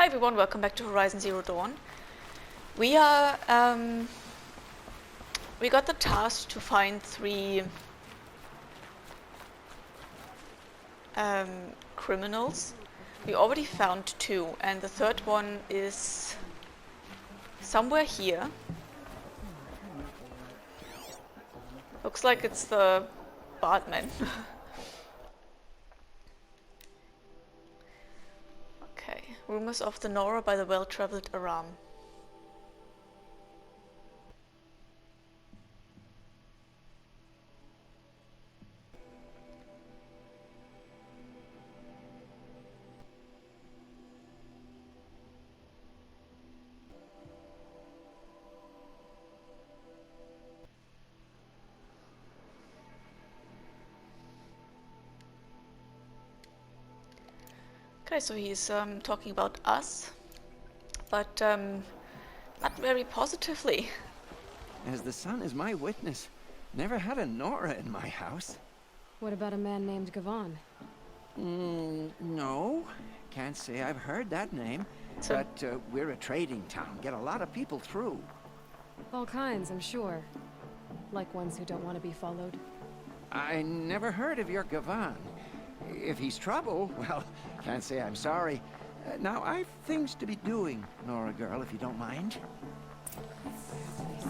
everyone, welcome back to Horizon Zero Dawn. We are, we got the task to find 3 criminals. We already found 2, and the 3rd one is somewhere here. Looks like it's the barman. Okay, rumors of the Nora by the well-traveled Aram. Okay, so he's talking about us, but not very positively. As the sun is my witness, never had a Nora in my house. What about a man named Gavan? No. Can't say I've heard that name. So, But we're a trading town. Get a lot of people through. All kinds, I'm sure. Like ones who don't want to be followed. I never heard of your Gavan. If he's trouble, well, can't say I'm sorry. Now, I've things to be doing, Nora girl, if you don't mind.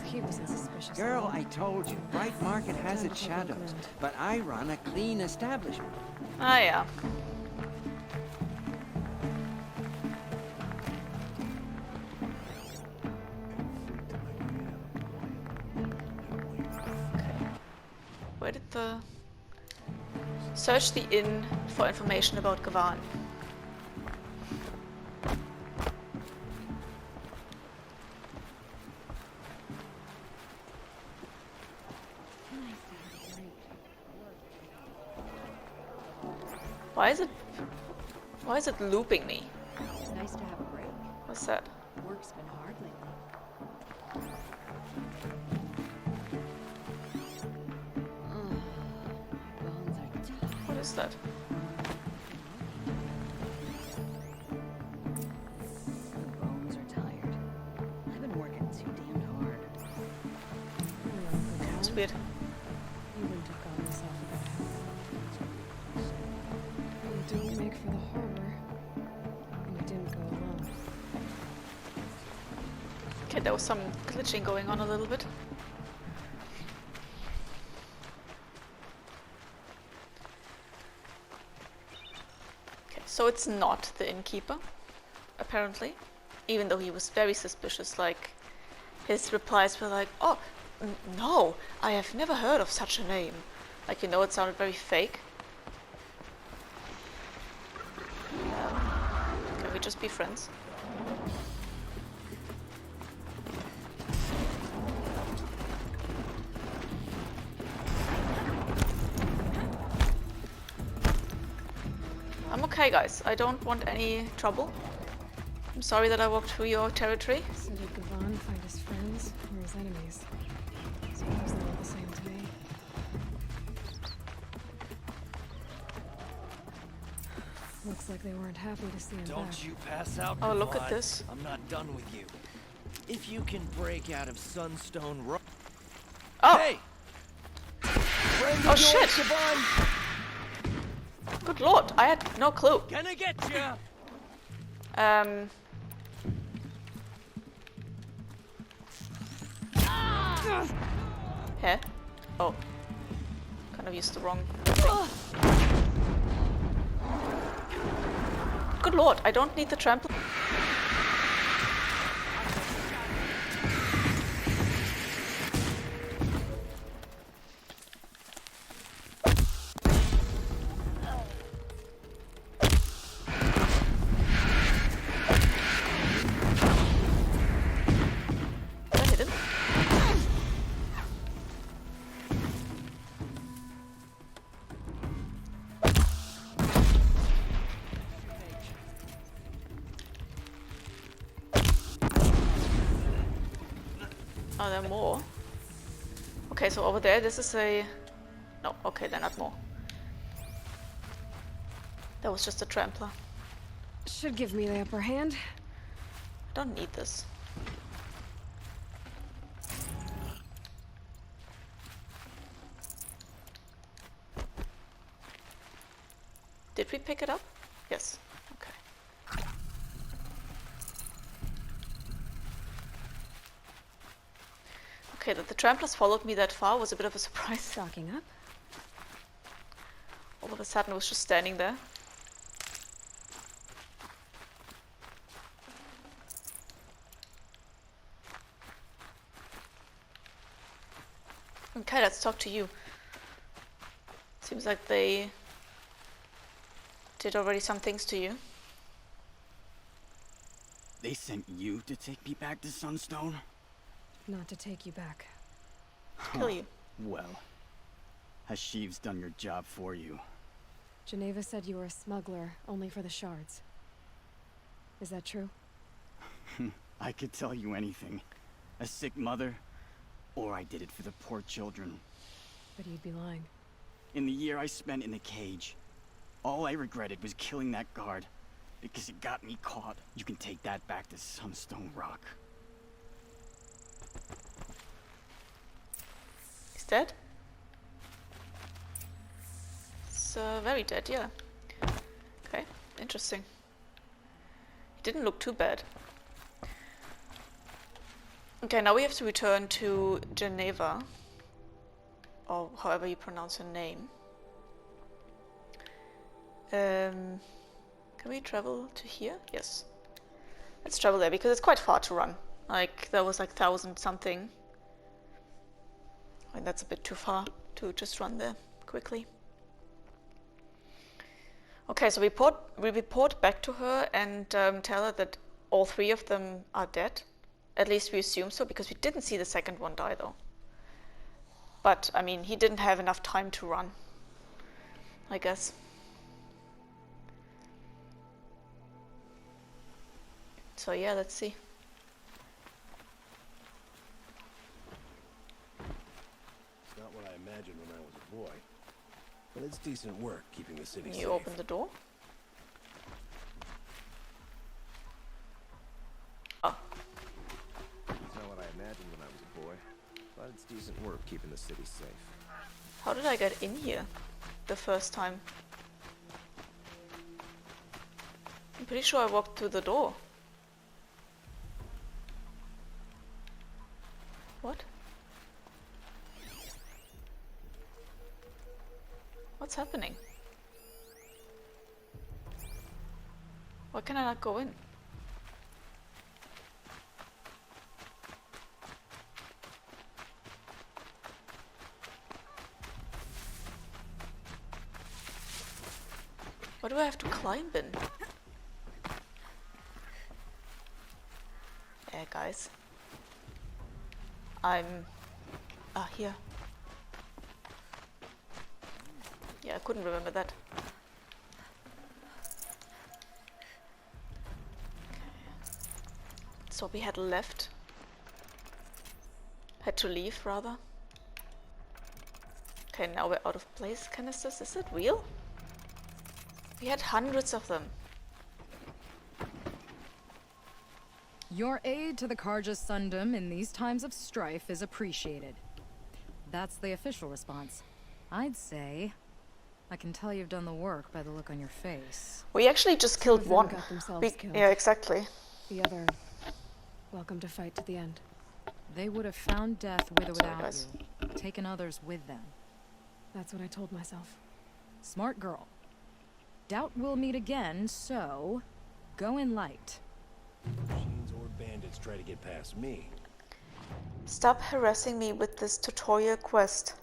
He wasn't suspicious. Girl, I told you, Bright Market has its shadows, but I run a clean establishment. ah yeah. Okay. Where did the... Search the inn for information about Gavan. Why is it looping me? It's nice to have a break. What's that? Work's been hard lately. My bones are tight. What is that? My bones are tired. I've been working too damn hard. It's weird. You wouldn't have gotten yourself a bad habit. You didn't make for the harbor. And you didn't go alone. Okay, there was some glitching going on a little bit. Okay, so it's not the innkeeper, apparently. Even though he was very suspicious, like, his replies were like, oh, no, I have never heard of such a name. Like, you know, it sounded very fake. Can we just be friends? I'm okay, guys. I don't want any trouble. I'm sorry that I walked through your territory. So did Gavan find his friends or his enemies? Suppose they're all the same to me. Looks like they weren't happy to see him back. Don't you pass out. Oh, look at Gavan. this. I'm not done with you. If you can break out of Sunstone Road. Oh! Hey! Friend Oh, of yours, shit. Gavan, Good lord, I had no clue. can I get you? Here? Oh. Kind of used the wrong thing. Good lord, I don't need the trample. Did I hit him? Oh, there are more. Okay, so over there, this is a... No, okay, they're not more. That was just a trampler. Should give me the upper hand. don't need this. Did we pick it up? Yes. Okay. Okay, that the tramplers followed me that far was a bit of a surprise. Stocking up. All of a sudden it was just standing there. Okay, let's talk to you. Seems like they did already some things to you. They sent you to take me back to Sunstone? Not to take you back. Kill you. Well, has Sheeves done your job for you? Geneva said you were a smuggler, only for the shards. Is that true? I could tell you anything. A sick mother, or I did it for the poor children. But you'd be lying. In the year I spent in the cage, all I regretted was killing that guard, because it got me caught. You can take that back to Sunstone Rock. He's dead? He's very dead, yeah. Okay, interesting. He didn't look too bad. Okay, now we have to return to Geneva, or however you pronounce her name. Can we travel to here? Yes. Let's travel there, because it's quite far to run. Like, there was like 1,000 something. And that's a bit too far to just run there quickly. Okay, so we report back to her and tell her that all 3 of them are dead. At least we assume so, because we didn't see the second one die though. But, I mean, he didn't have enough time to run, I guess. So yeah, let's see. It's not what I imagined when I was a boy. But it's decent work keeping the city safe. You open the door. Oh. It's not what I imagined when I was a boy. But it's decent work keeping the city safe. How did I get in here the first time? I'm pretty sure I walked through the door. What? What's happening? Why can I not go in? What do I have to climb in? Yeah, guys. Here. Yeah, I couldn't remember that. Okay. So we had left. Had to leave, rather. Okay, now we're out of place canisters. Is it real? We had hundreds of them. Your aid to the Karja Sundom in these times of strife is appreciated. That's the official response. I'd say I can tell you've done the work by the look on your face. We actually just killed Some of one. them got themselves killed. Yeah, exactly. The other, welcome to fight to the end. They would have found death with or Sorry, without guys. you, taken others with them. That's what I told myself. Smart girl. Doubt we'll meet again, so go in light. Machines or bandits try to get past me. Stop harassing me with this tutorial quest.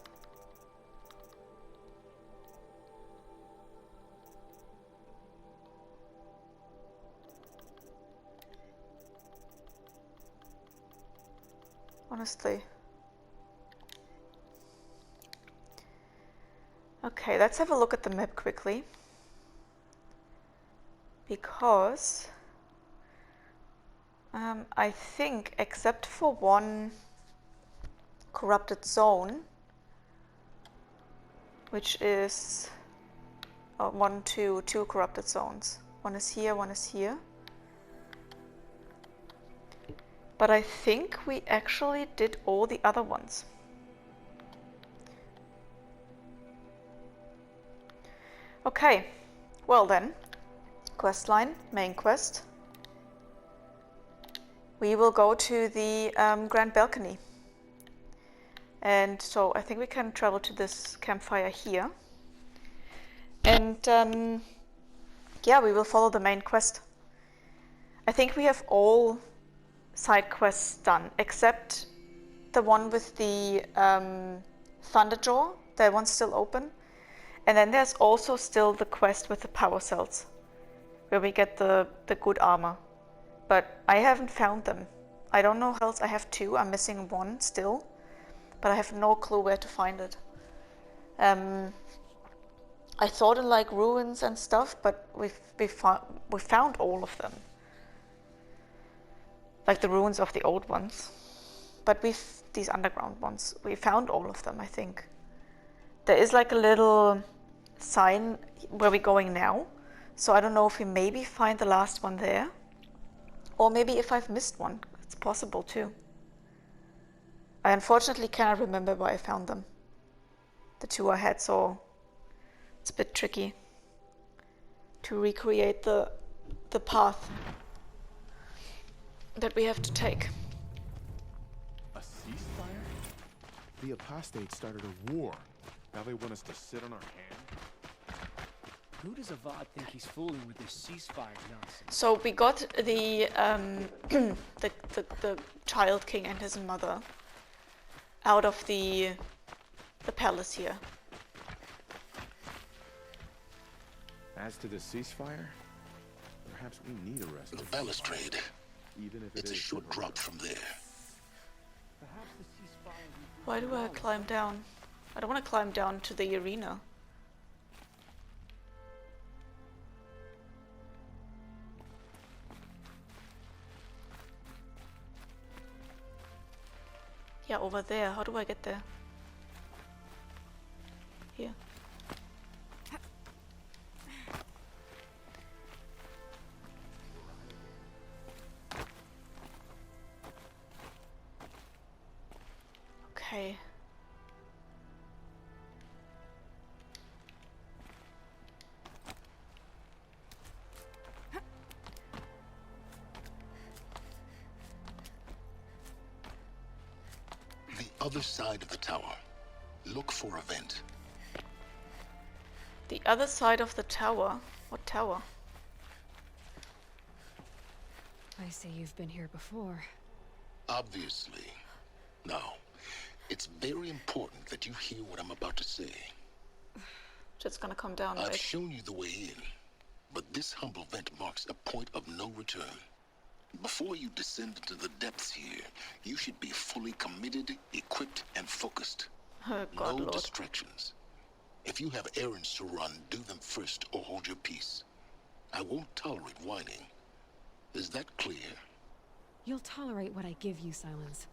Honestly. Okay, let's have a look at the map quickly. Because I think, except for one corrupted zone, which is two corrupted zones. One is here, one is here. But I think we actually did all the other ones. Okay, well then, quest line, main quest. We will go to the grand balcony. And so I think we can travel to this campfire here. And yeah, we will follow the main quest. I think we have all side quests done, except the one with the Thunderjaw. That one's still open. And then there's also still the quest with the power cells, where we get the good armor. But I haven't found them. I don't know how else. I have 2. I'm missing 1 still, but I have no clue where to find it. I thought in like ruins and stuff, but we found all of them, like the ruins of the old ones. But these underground ones, we found all of them. I think there is like a little sign where we're going now, so I don't know if we maybe find the last one there, or maybe if I've missed one. It's possible too. I unfortunately cannot remember where I found them, the 2 I had, so it's a bit tricky to recreate the path that we have to take. A ceasefire? The apostates started a war. Now they want us to sit on our hands? Who does Avad think he's fooling with this ceasefire nonsense? So we got the the Child King and his mother out of the palace here. As to the ceasefire, perhaps we need a rest. The balustrade. Even if It's a short drop from there. Why do I climb down? I don't want to climb down to the arena. Yeah, over there. How do I get there? Here. Okay. The other side of the tower. Look for a vent. The other side of the tower? What tower? I see you've been here before. Obviously. Now, it's very important that you hear what I'm about to say. Just gonna come down, I've right? shown you the way in, but this humble vent marks a point of no return. Before you descend into the depths here, you should be fully committed, equipped, and focused. Oh, God, No Lord. distractions. If you have errands to run, do them first or hold your peace. I won't tolerate whining. Is that clear? You'll tolerate what I give you, Silence.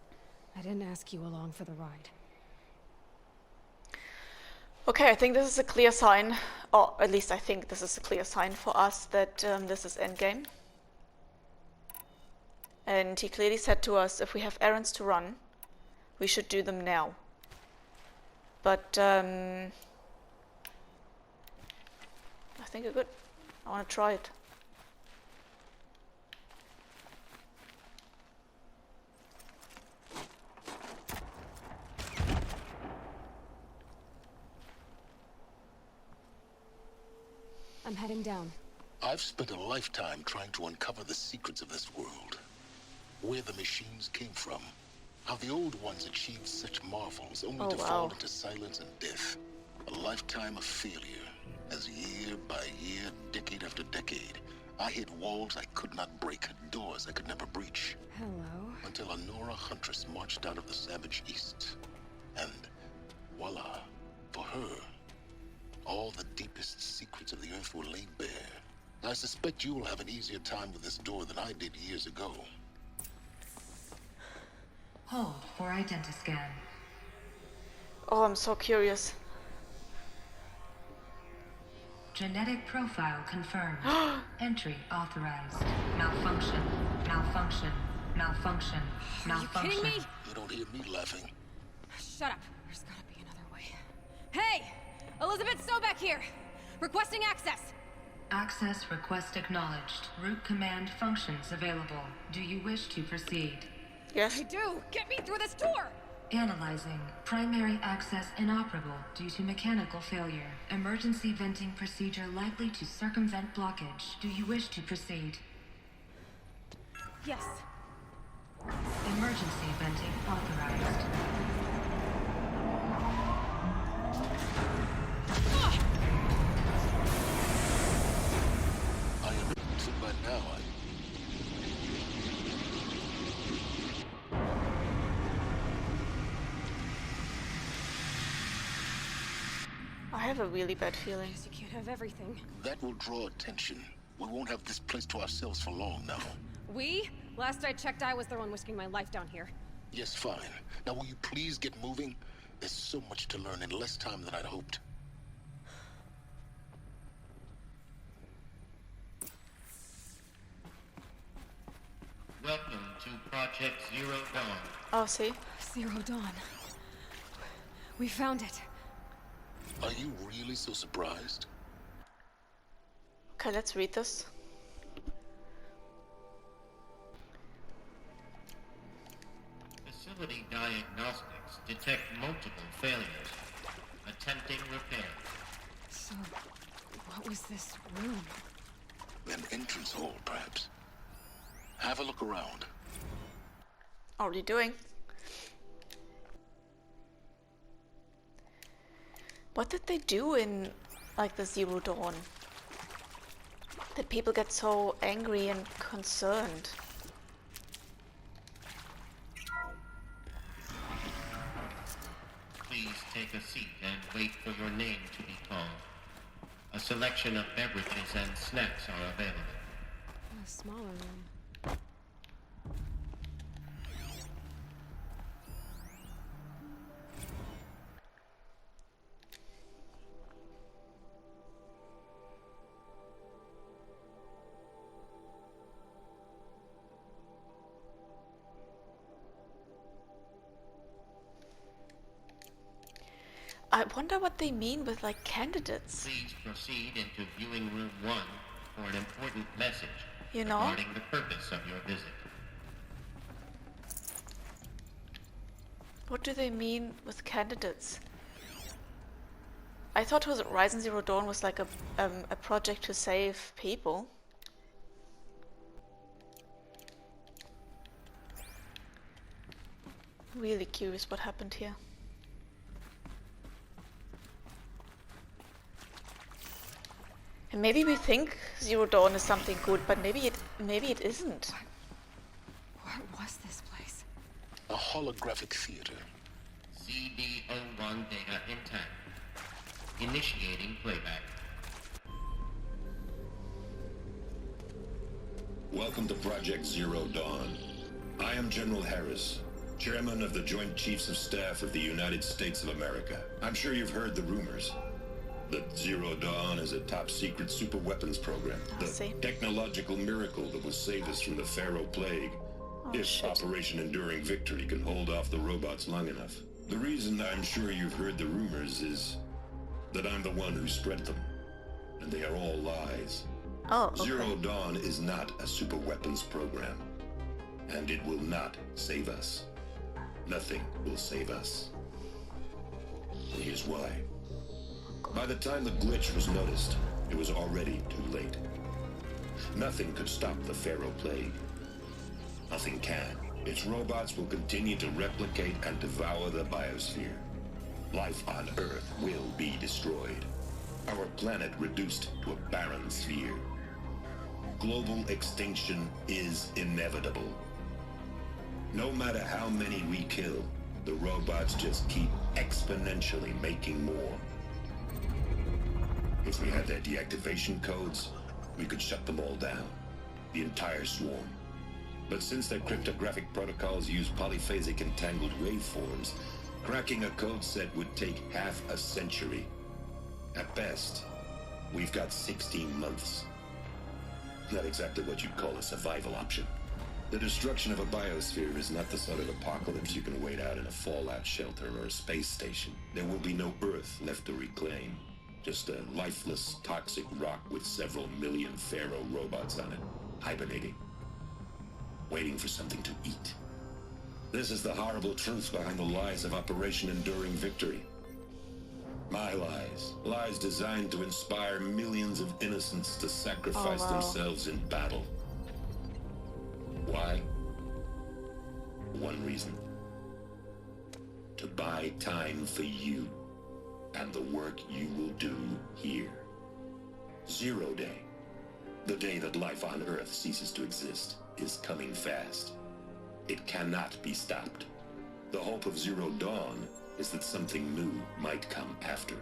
I didn't ask you along for the ride. Okay, I think this is a clear sign, or at least I think this is a clear sign for us that this is endgame. And he clearly said to us, if we have errands to run, we should do them now. But I think we're good. I want to try it. I'm heading down. I've spent a lifetime trying to uncover the secrets of this world. Where the machines came from. How the old ones achieved such marvels only to fall into silence and death. A lifetime of failure. As year by year, decade after decade, I hit walls I could not break, doors I could never breach. Hello. Until a Nora huntress marched out of the savage east. And voila, for her, all the deepest secrets of the earth were laid bare. I suspect you will have an easier time with this door than I did years ago. Hold for identiscan. Oh, I'm so curious. Genetic profile confirmed. Entry authorized. Malfunction. Malfunction. Malfunction. Are you kidding me? You don't hear me laughing. Shut up. There's gotta be another way. Hey! Elizabeth Sobek here! Requesting access! Access request acknowledged. Root command functions available. Do you wish to proceed? Yes. I do! Get me through this door! Analyzing. Primary access inoperable due to mechanical failure. Emergency venting procedure likely to circumvent blockage. Do you wish to proceed? Yes. Emergency venting authorized. I am so by now. I have a really bad feeling. You can't have everything. That will draw attention. We won't have this place to ourselves for long now. We? Last I checked, I was the one risking my life down here. Yes, fine. Now will you please get moving? There's so much to learn in less time than I'd hoped. Welcome to Project ZeroDawn. Oh, see? ZeroDawn. We found it. Are you really so surprised? Okay, let's read this. Facility diagnostics detect multiple failures. Attempting repair. So, what was this room? An entrance hall, perhaps. Have a look around. Already doing. What did they do in, like, the ZeroDawn? That people get so angry and concerned? Please take a seat and wait for your name to be called. A selection of beverages and snacks are available. A smaller room. I wonder what they mean with, like, candidates. Please proceed into viewing room 1 for an important message You know? regarding the purpose of your visit. What do they mean with candidates? I thought Horizon Zero Dawn was like a project to save people. Really curious what happened here. And maybe we think Zero Dawn is something good, but maybe it isn't. What was this place? A holographic theater. CD01 data intact. Initiating playback. Welcome to Project ZeroDawn. I am General Harris, Chairman of the Joint Chiefs of Staff of the United States of America. I'm sure you've heard the rumors. That ZeroDawn is a top-secret superweapons program. The technological miracle that will save us from the Pharaoh Plague. If Operation Enduring Victory can hold off the robots long enough. The reason I'm sure you've heard the rumors is that I'm the one who spread them. And they are all lies. Oh, okay. ZeroDawn is not a superweapons program. And it will not save us. Nothing will save us. Here's why. By the time the glitch was noticed, it was already too late. Nothing could stop the Pharaoh Plague. Nothing can. Its robots will continue to replicate and devour the biosphere. Life on Earth will be destroyed. Our planet reduced to a barren sphere. Global extinction is inevitable. No matter how many we kill, the robots just keep exponentially making more. If we had their deactivation codes, we could shut them all down. The entire swarm. But since their cryptographic protocols use polyphasic entangled waveforms, cracking a code set would take half a century. At best, we've got 16 months. Not exactly what you'd call a survival option. The destruction of a biosphere is not the sort of apocalypse you can wait out in a fallout shelter or a space station. There will be no Earth left to reclaim. Just a lifeless, toxic rock with several million Pharaoh robots on it, hibernating, waiting for something to eat. This is the horrible truth behind the lies of Operation Enduring Victory. My lies. Lies designed to inspire millions of innocents to sacrifice themselves in battle. Why? One reason. To buy time for you and the work you will do here. Zero Day, the day that life on Earth ceases to exist, is coming fast. It cannot be stopped. The hope of ZeroDawn is that something new might come after.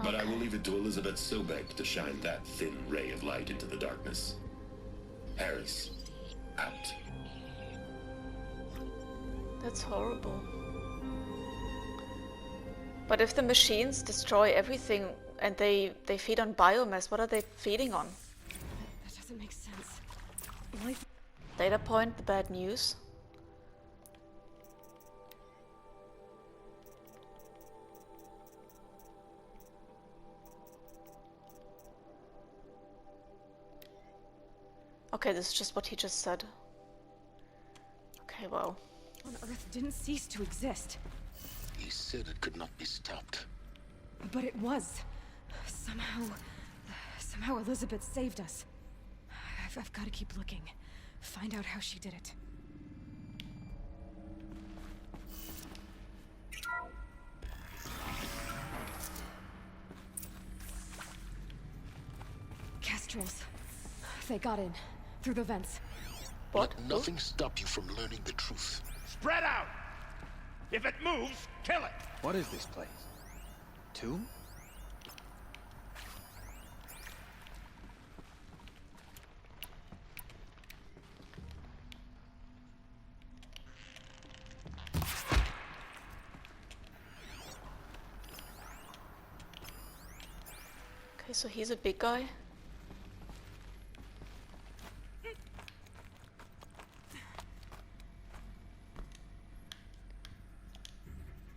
But I will leave it to Elizabeth Sobek to shine that thin ray of light into the darkness. Harris, out. That's horrible. But if the machines destroy everything and they feed on biomass, what are they feeding on? That doesn't make sense. Life. Data point, the bad news. Okay, this is just what he just said. Okay, well. On Earth didn't cease to exist. He said it could not be stopped. But it was. Somehow Elizabeth saved us. I've got to keep looking. Find out how she did it. Kestrels. They got in. Through the vents. What? Let nothing stop you from learning the truth. Spread out! If it moves, kill it! What is this place? Tomb? Okay, so he's a big guy.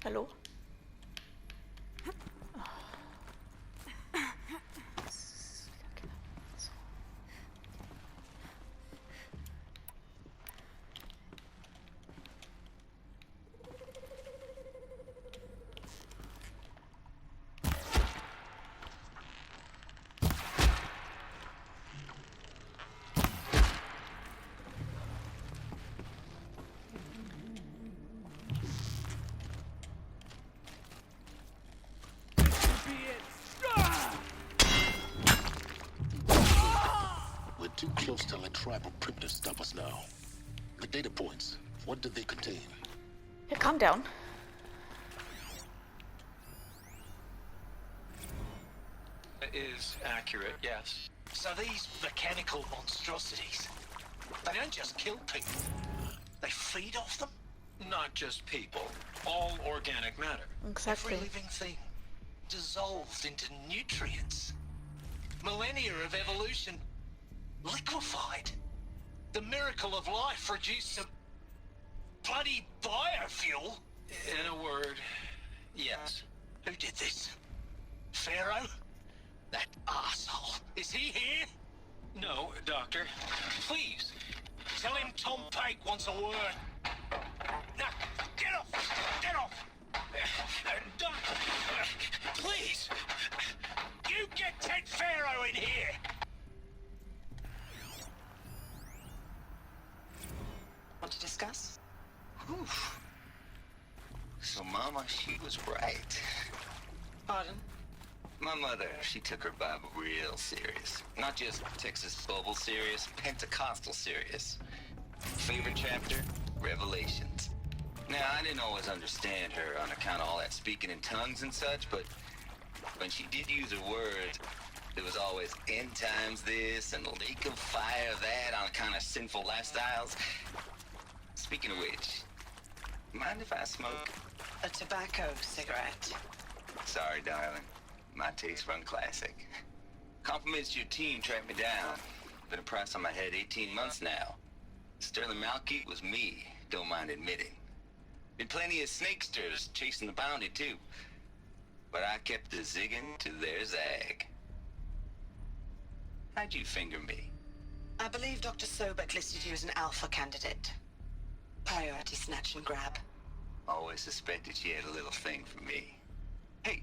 Hello? We're too close to let tribal primitives stop us now. The data points, what do they contain? Yeah, calm down. Is accurate, yes. So these mechanical monstrosities, they don't just kill people, they feed off them? Not just people, all organic matter. Exactly. Every living thing dissolved into nutrients. Millennia of evolution liquefied. The miracle of life reduced to bloody biofuel. In a word, yes. Who did this? Pharaoh? That arsehole. Is he here? No, Doctor. Please, tell him Tom Pike wants a word. Now, get off! Get off! Doctor, please! You get Ted Pharaoh in here! Want to discuss? Whew. So, Mama, she was right. Pardon? My mother, she took her Bible real serious. Not just Texas Bible serious, Pentecostal serious. Favorite chapter? Revelations. Now, I didn't always understand her on account of all that speaking in tongues and such, but when she did use her words, there was always end times this and lake of fire that on account of sinful lifestyles. Speaking of which, mind if I smoke? A tobacco cigarette. Sorry, darling. My taste run classic. Compliments to your team tracked me down. Been a price on my head 18 months now. Sterling Malkeet was me, don't mind admitting. Been plenty of snakesters chasing the bounty too. But I kept the zigging to their zag. How'd you finger me? I believe Dr. Sobek listed you as an alpha candidate. Priority snatch and grab. Always suspected she had a little thing for me. Hey,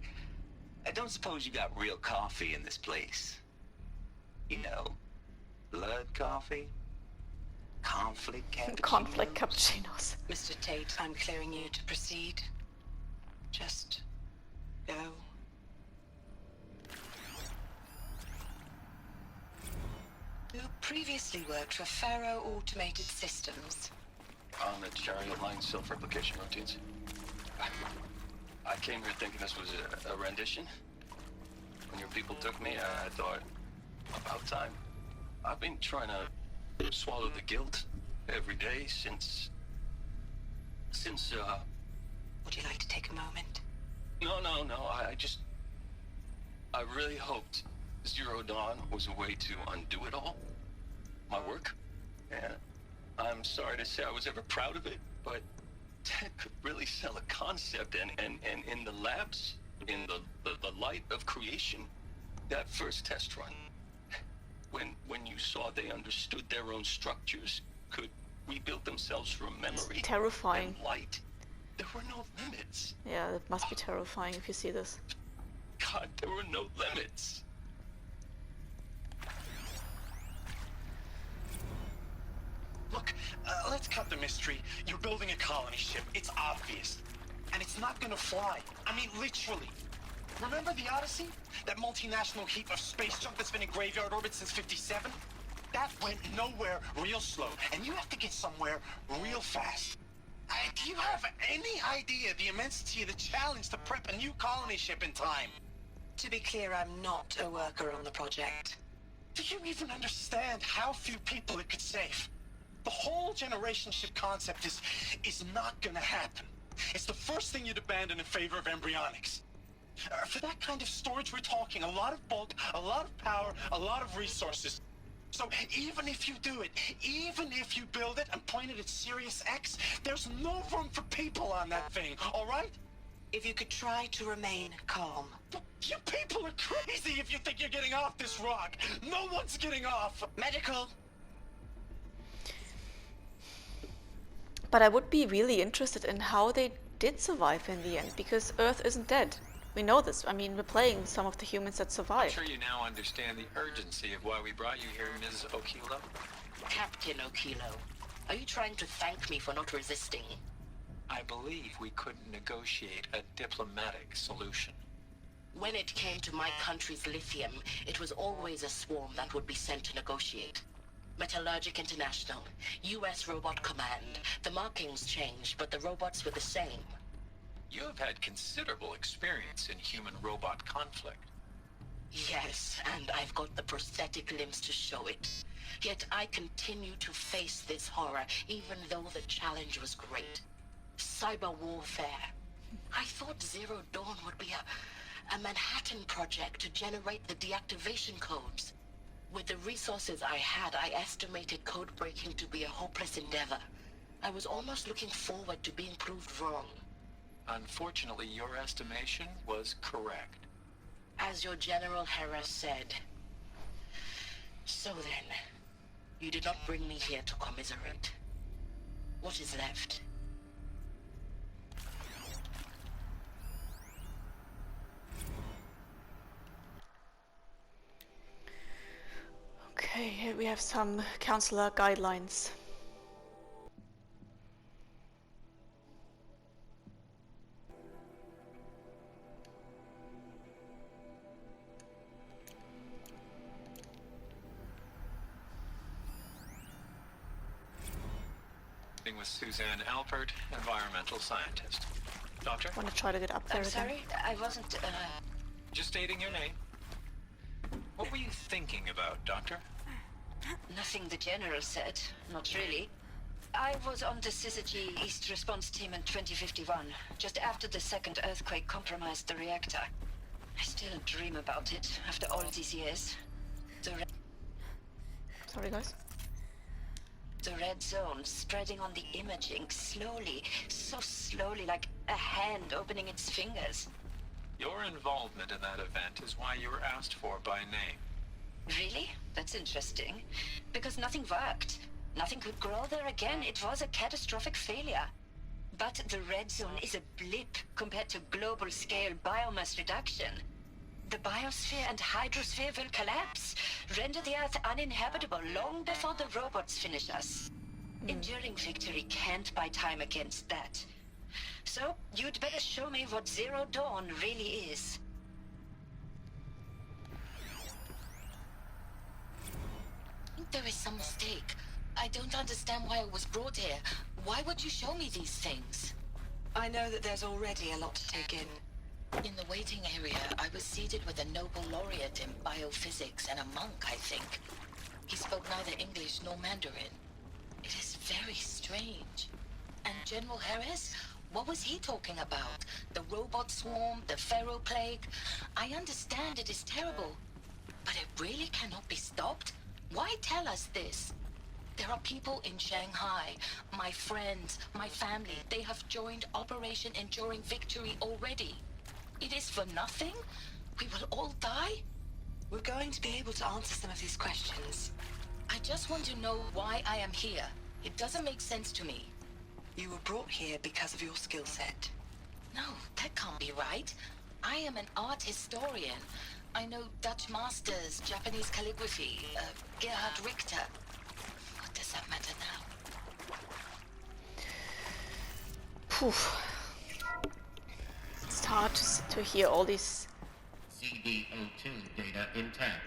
I don't suppose you got real coffee in this place? You know, blood coffee? Conflict cappuccinos? Conflict cappuccinos. Mr. Tate, I'm clearing you to proceed. Just go. You previously worked for Faro Automated Systems. On the chariot line self-replication routines. I came here thinking this was a rendition. When your people took me, I thought, about time. I've been trying to swallow the guilt every day since... Would you like to take a moment? No, I really hoped ZeroDawn was a way to undo it all. My work. And I'm sorry to say I was ever proud of it, but Ted could really sell a concept, and in the labs, in the light of creation, that first test run, when you saw they understood their own structures, could rebuild themselves from memory. It's terrifying. And light, there were no limits. Yeah, it must be terrifying if you see this. God, there were no limits. Look, let's cut the mystery. You're building a colony ship. It's obvious. And it's not gonna fly. I mean, literally. Remember the Odyssey? That multinational heap of space junk that's been in graveyard orbit since '57? That went nowhere real slow. And you have to get somewhere real fast. Do you have any idea the immensity of the challenge to prep a new colony ship in time? To be clear, I'm not a worker on the project. Do you even understand how few people it could save? The whole generation ship concept is not gonna happen. It's the first thing you'd abandon in favor of embryonics. For that kind of storage, we're talking a lot of bulk, a lot of power, a lot of resources. So even if you do it, even if you build it and point it at Sirius X, there's no room for people on that thing, all right? If you could try to remain calm. You people are crazy if you think you're getting off this rock. No one's getting off. Medical. But I would be really interested in how they did survive in the end, because Earth isn't dead. We know this. I mean, we're playing some of the humans that survived. I'm sure you now understand the urgency of why we brought you here, Ms. Okilo. Captain Okilo, are you trying to thank me for not resisting? I believe we couldn't negotiate a diplomatic solution. When it came to my country's lithium, it was always a swarm that would be sent to negotiate. Metallurgic International, US Robot Command. The markings changed, but the robots were the same. You have had considerable experience in human-robot conflict. Yes, and I've got the prosthetic limbs to show it. Yet I continue to face this horror, even though the challenge was great. Cyber warfare. I thought ZeroDawn would be a Manhattan project to generate the deactivation codes. With the resources I had, I estimated code breaking to be a hopeless endeavor. I was almost looking forward to being proved wrong. Unfortunately, your estimation was correct. As your General Hera said. So then, you did not bring me here to commiserate. What is left? Okay, here we have some counselor guidelines. With Suzanne Alpert, environmental scientist. Doctor? I want to try to get up there I'm again. sorry, I wasn't, Just stating your name. What were you thinking about, Doctor? Nothing the General said. Not really. I was on the Syzygy East Response Team in 2051, just after the second earthquake compromised the reactor. I still dream about it, after all these years. Sorry, guys. The red zone spreading on the imaging slowly, so slowly, like a hand opening its fingers. Your involvement in that event is why you were asked for by name. Really? That's interesting. Because nothing worked. Nothing could grow there again. It was a catastrophic failure. But the red zone is a blip compared to global-scale biomass reduction. The biosphere and hydrosphere will collapse, render the Earth uninhabitable long before the robots finish us. Enduring victory can't buy time against that. So, you'd better show me what ZeroDawn really is. I think there is some mistake. I don't understand why I was brought here. Why would you show me these things? I know that there's already a lot to take in. In the waiting area, I was seated with a Nobel laureate in biophysics and a monk, I think. He spoke neither English nor Mandarin. It is very strange. And General Harris? What was he talking about? The robot swarm, the Pharaoh plague? I understand it is terrible, but it really cannot be stopped? Why tell us this? There are people in Shanghai, my friends, my family. They have joined Operation Enduring Victory already. It is for nothing? We will all die? We're going to be able to answer some of these questions. I just want to know why I am here. It doesn't make sense to me. You were brought here because of your skill set. No, that can't be right. I am an art historian. I know Dutch masters, Japanese calligraphy, Gerhard Richter. What does that matter now? Poof. It's hard to hear all these. CD02 data intact.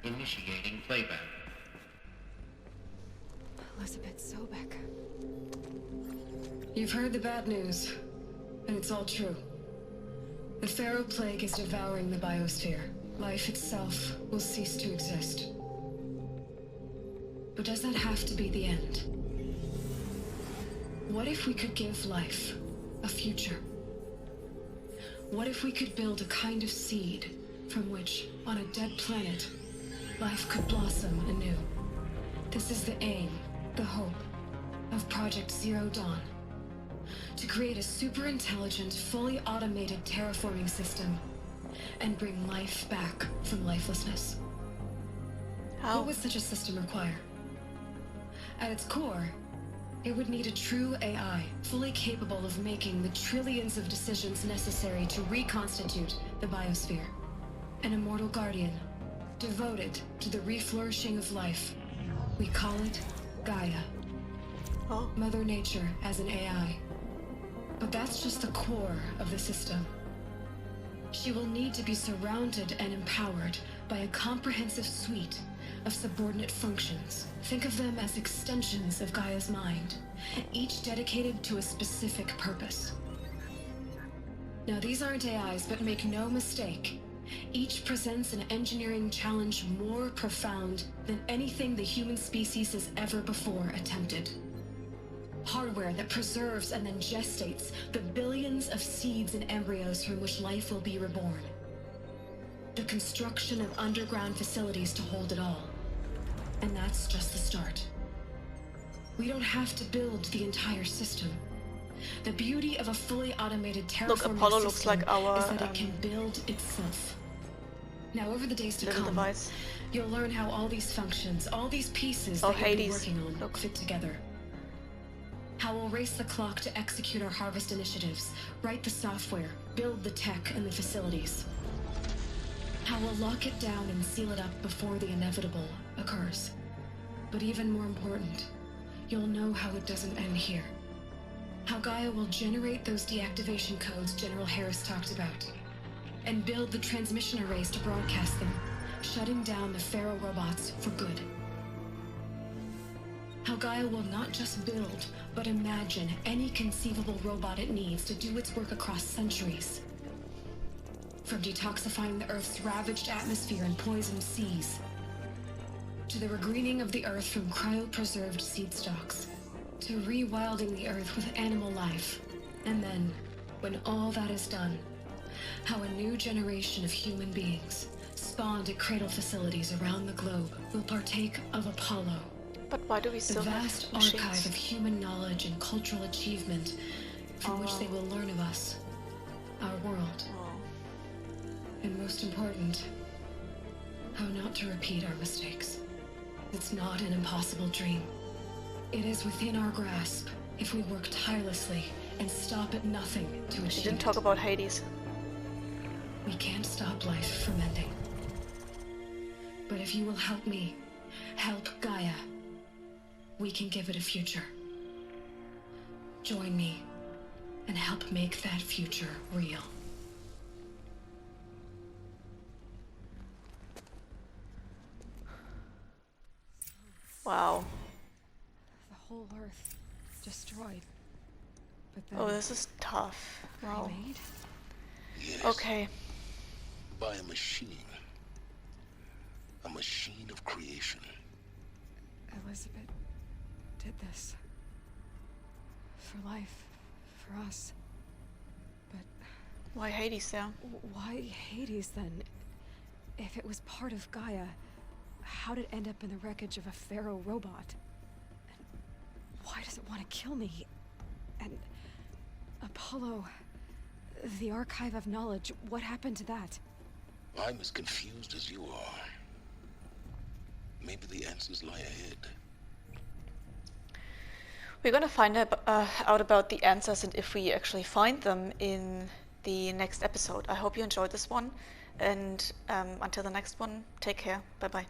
Initiating playback. Elizabeth Sobek. You've heard the bad news, and it's all true. The Pharaoh plague is devouring the biosphere. Life itself will cease to exist. But does that have to be the end? What if we could give life a future? What if we could build a kind of seed from which, on a dead planet, life could blossom anew? This is the aim, the hope, of Project ZeroDawn. To create a super-intelligent, fully automated terraforming system and bring life back from lifelessness. How? What would such a system require? At its core, it would need a true AI, fully capable of making the trillions of decisions necessary to reconstitute the biosphere. An immortal guardian, devoted to the reflourishing of life. We call it GAIA. Oh. Mother Nature as an AI. But that's just the core of the system. She will need to be surrounded and empowered by a comprehensive suite of subordinate functions. Think of them as extensions of Gaia's mind, each dedicated to a specific purpose. Now, these aren't AIs, but make no mistake, each presents an engineering challenge more profound than anything the human species has ever before attempted. Hardware that preserves and then gestates the billions of seeds and embryos from which life will be reborn. The construction of underground facilities to hold it all. And that's just the start. We don't have to build the entire system. The beauty of a fully automated terraforming Apollo system looks like our, is that it can build itself. Now, over the days to little come, device. You'll learn how all these functions, all these pieces that you'll be working on fit together. How we'll race the clock to execute our harvest initiatives, write the software, build the tech and the facilities. How we'll lock it down and seal it up before the inevitable occurs. But even more important, you'll know how it doesn't end here. How Gaia will generate those deactivation codes General Harris talked about, and build the transmission arrays to broadcast them, shutting down the Pharaoh robots for good. How Gaia will not just build, but imagine any conceivable robot it needs to do its work across centuries. From detoxifying the Earth's ravaged atmosphere and poisoned seas, to the regreening of the Earth from cryopreserved seed stalks, to rewilding the Earth with animal life. And then, when all that is done, how a new generation of human beings, spawned at cradle facilities around the globe, will partake of Apollo, But why do we A still vast have machines? archive of human knowledge and cultural achievement from which they will learn of us, our world. And most important, how not to repeat our mistakes. It's not an impossible dream. It is within our grasp if we work tirelessly and stop at nothing to achieve She didn't talk about Hades. We can't stop life from ending. But if you will help me, help Gaia, we can give it a future. Join me and help make that future real. Wow. The whole Earth destroyed. But then Oh, this is tough. Wow. remade? Yes. Okay. By a machine. A machine of creation. Elizabeth did this. For life. For us. But why Hades there? Why Hades then? If it was part of Gaia, how did it end up in the wreckage of a pharaoh robot? And why does it want to kill me? And Apollo, the archive of knowledge, what happened to that? I'm as confused as you are. Maybe the answers lie ahead. We're gonna find out about the answers and if we actually find them in the next episode. I hope you enjoyed this one, and until the next one, take care. Bye bye.